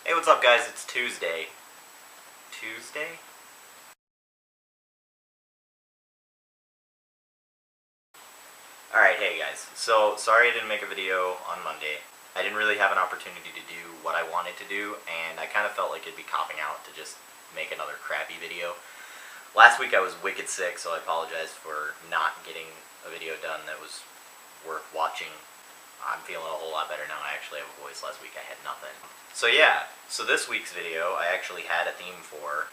Hey, what's up guys? It's Tuesday. Tuesday? Alright, hey guys. So, sorry I didn't make a video on Monday. I didn't really have an opportunity to do what I wanted to do, and I kind of felt like it'd be copping out to just make another crappy video. Last week I was wicked sick, so I apologize for not getting a video done that was worth watching. I'm feeling a whole lot better now. I actually have a voice. Last week I had nothing. So yeah, so this week's video I actually had a theme for,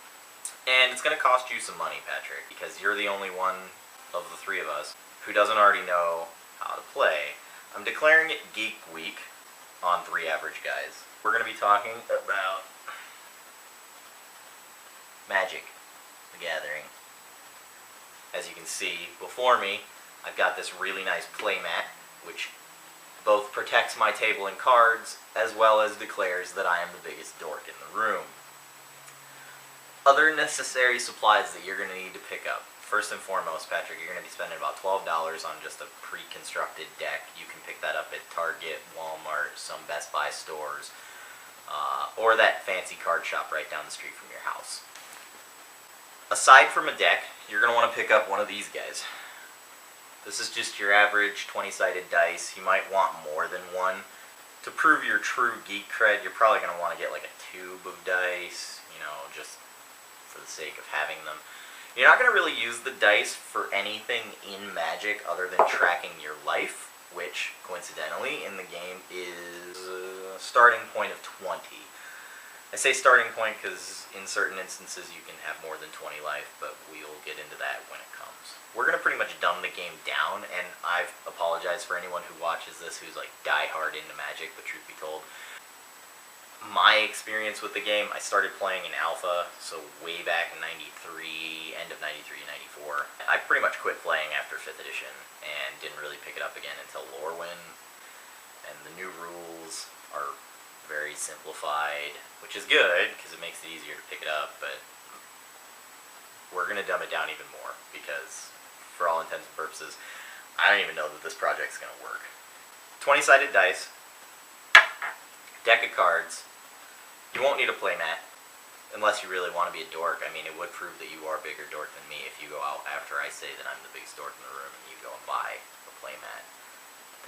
and it's going to cost you some money, Patrick, because you're the only one of the three of us who doesn't already know how to play. I'm declaring it Geek Week on 3 Average Guys. We're going to be talking about Magic: The Gathering. As you can see before me, I've got this really nice playmat, which both protects my table and cards, as well as declares that I am the biggest dork in the room. Other necessary supplies that you're going to need to pick up. First and foremost, Patrick, you're going to be spending about $12 on just a pre-constructed deck. You can pick that up at Target, Walmart, some Best Buy stores, or that fancy card shop right down the street from your house. Aside from a deck, you're going to want to pick up one of these guys. This is just your average 20-sided dice. You might want more than one. To prove your true geek cred, you're probably going to want to get like a tube of dice, just for the sake of having them. You're not going to really use the dice for anything in Magic other than tracking your life, which, coincidentally, in the game is a starting point of 20. I say starting point because in certain instances you can have more than 20 life, but we'll get into that when it comes. We're going to pretty much dumb the game down, and I've apologized for anyone who watches this who's like die-hard into Magic, but truth be told, my experience with the game, I started playing in Alpha, so way back in 93, end of 93, 94. I pretty much quit playing after 5th edition, and didn't really pick it up again until Lorwyn, and the new rules are very simplified, which is good because it makes it easier to pick it up, but we're going to dumb it down even more because for all intents and purposes I don't even know that this project's going to work. 20-sided dice, deck of cards. You won't need a playmat unless you really want to be a dork. I mean, it would prove that you are a bigger dork than me if you go out after I say that I'm the biggest dork in the room and you go and buy a playmat.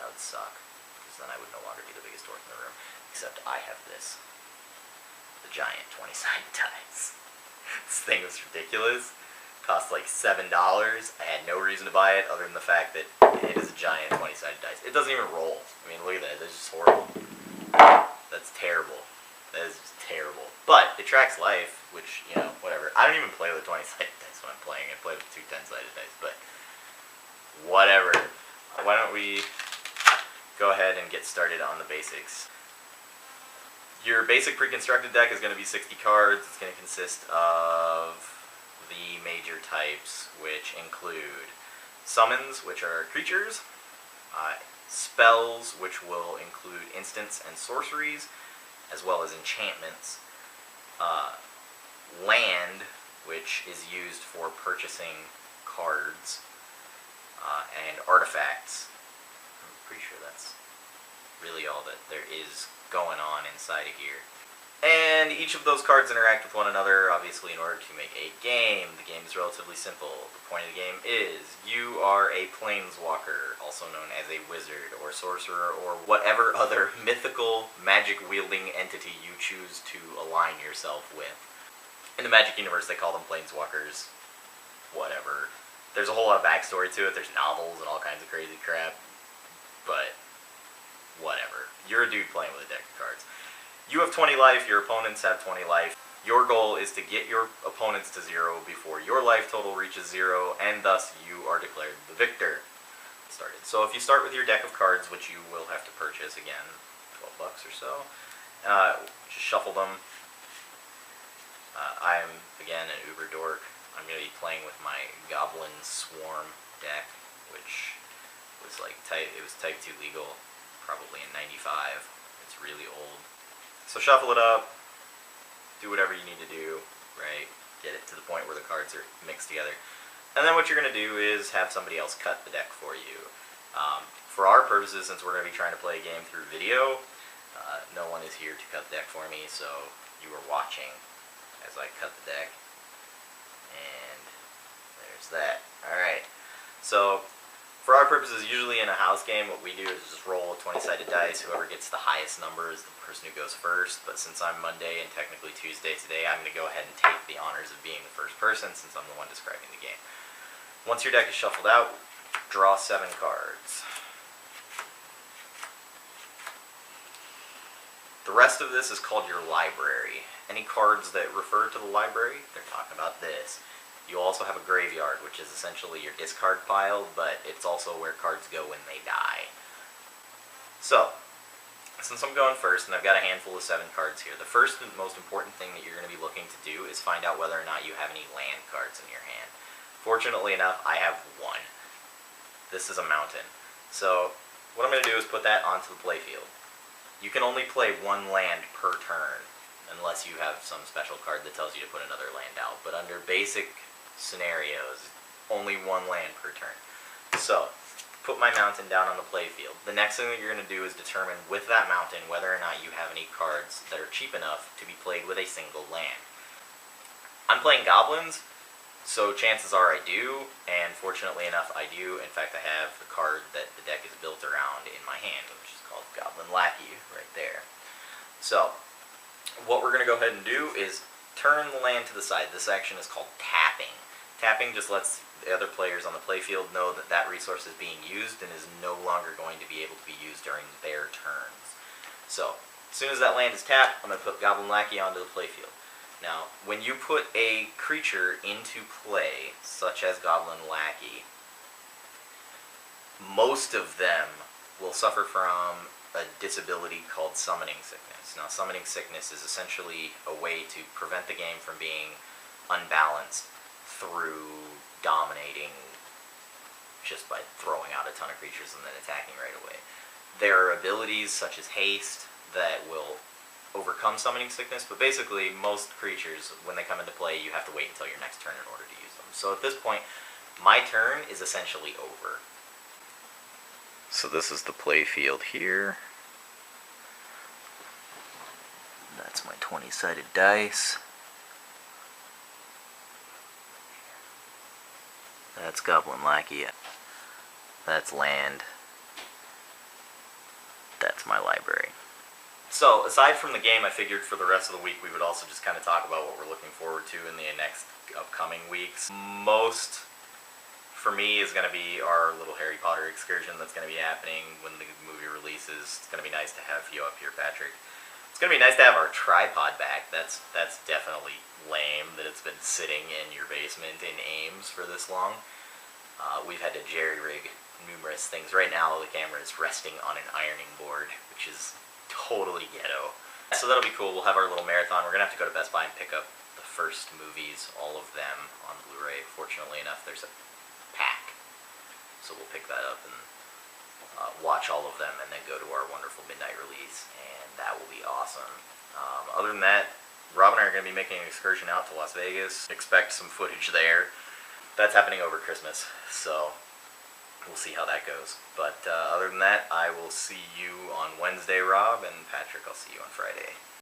That would suck, because then I would no longer be the biggest dork in the room. Except I have this. The giant 20-sided dice. This thing was ridiculous. Cost like $7. I had no reason to buy it other than the fact that it is a giant 20-sided dice. It doesn't even roll. I mean, look at that. That's just horrible. That's terrible. That is just terrible. But it tracks life, which, whatever. I don't even play with 20-sided dice when I'm playing. I play with 2 10-sided dice, but whatever. Why don't we go ahead and get started on the basics. Your basic pre-constructed deck is going to be 60 cards. It's going to consist of the major types, which include summons, which are creatures, spells, which will include instants and sorceries, as well as enchantments, land, which is used for purchasing cards, and artifacts. I'm pretty sure that's really all that there is going on inside of here. And each of those cards interact with one another, obviously, in order to make a game. The game is relatively simple. The point of the game is you are a planeswalker, also known as a wizard or sorcerer or whatever other mythical magic-wielding entity you choose to align yourself with. In the Magic universe, they call them planeswalkers. Whatever. There's a whole lot of backstory to it. There's novels and all kinds of crazy crap. But whatever. You're a dude playing with a deck of cards. You have 20 life, your opponents have 20 life. Your goal is to get your opponents to 0 before your life total reaches 0, and thus you are declared the victor. Started. So if you start with your deck of cards, which you will have to purchase, again, $12 or so, just shuffle them. I am, again, an uber dork. I'm going to be playing with my Goblin Swarm deck, which was like it was Type 2 legal, probably in 95. It's really old. So shuffle it up, do whatever you need to do, right? Get it to the point where the cards are mixed together. And then what you're going to do is have somebody else cut the deck for you. For our purposes, since we're going to be trying to play a game through video, No one is here to cut the deck for me, so you are watching as I cut the deck. And there's that. Alright, so for our purposes, usually in a house game, what we do is just roll a 20-sided dice. Whoever gets the highest number is the person who goes first. But since I'm Monday and technically Tuesday today, I'm going to go ahead and take the honors of being the first person since I'm the one describing the game. Once your deck is shuffled out, draw 7 cards. The rest of this is called your library. Any cards that refer to the library, they're talking about this. You also have a graveyard, which is essentially your discard pile, but it's also where cards go when they die. So, since I'm going first, and I've got a handful of 7 cards here, the first and most important thing that you're going to be looking to do is find out whether or not you have any land cards in your hand. Fortunately enough, I have 1. This is a mountain. So, what I'm going to do is put that onto the playfield. You can only play 1 land per turn, unless you have some special card that tells you to put another land out. But under basic scenarios, only 1 land per turn. So, put my mountain down on the playfield. The next thing that you're going to do is determine with that mountain whether or not you have any cards that are cheap enough to be played with a single land. I'm playing goblins, so chances are I do, and fortunately enough I do. In fact, I have the card that the deck is built around in my hand, which is called Goblin Lackey right there. So, what we're going to go ahead and do is turn the land to the side. This action is called tapping. Tapping just lets the other players on the playfield know that that resource is being used and is no longer going to be able to be used during their turns. So, as soon as that land is tapped, I'm going to put Goblin Lackey onto the playfield. Now, when you put a creature into play, such as Goblin Lackey, most of them will suffer from a disability called Summoning Sickness. Now, Summoning Sickness is essentially a way to prevent the game from being unbalanced through dominating just by throwing out a ton of creatures and then attacking right away. There are abilities such as Haste that will overcome Summoning Sickness, but basically most creatures, when they come into play, you have to wait until your next turn in order to use them. So at this point, my turn is essentially over. So this is the play field here. That's my 20-sided dice. That's Goblin Lackey. That's land. That's my library. So, aside from the game, I figured for the rest of the week we would also just kind of talk about what we're looking forward to in the next upcoming weeks. Most, for me, is going to be our little Harry Potter excursion that's going to be happening when the movie releases. It's going to be nice to have you up here, Patrick. It's going to be nice to have our tripod back. That's definitely lame that it's been sitting in your basement in Ames for this long. We've had to jerry-rig numerous things. Right now, the camera is resting on an ironing board, which is totally ghetto. So that'll be cool. We'll have our little marathon. We're going to have to go to Best Buy and pick up the first movies, all of them, on Blu-ray. Fortunately enough, there's a pack. So we'll pick that up and watch all of them and then go to our wonderful midnight release. And that will be awesome. Other than that, Rob and I are going to be making an excursion out to Las Vegas. Expect some footage there. That's happening over Christmas. So we'll see how that goes. But other than that, I will see you on Wednesday, Rob, and Patrick, I'll see you on Friday.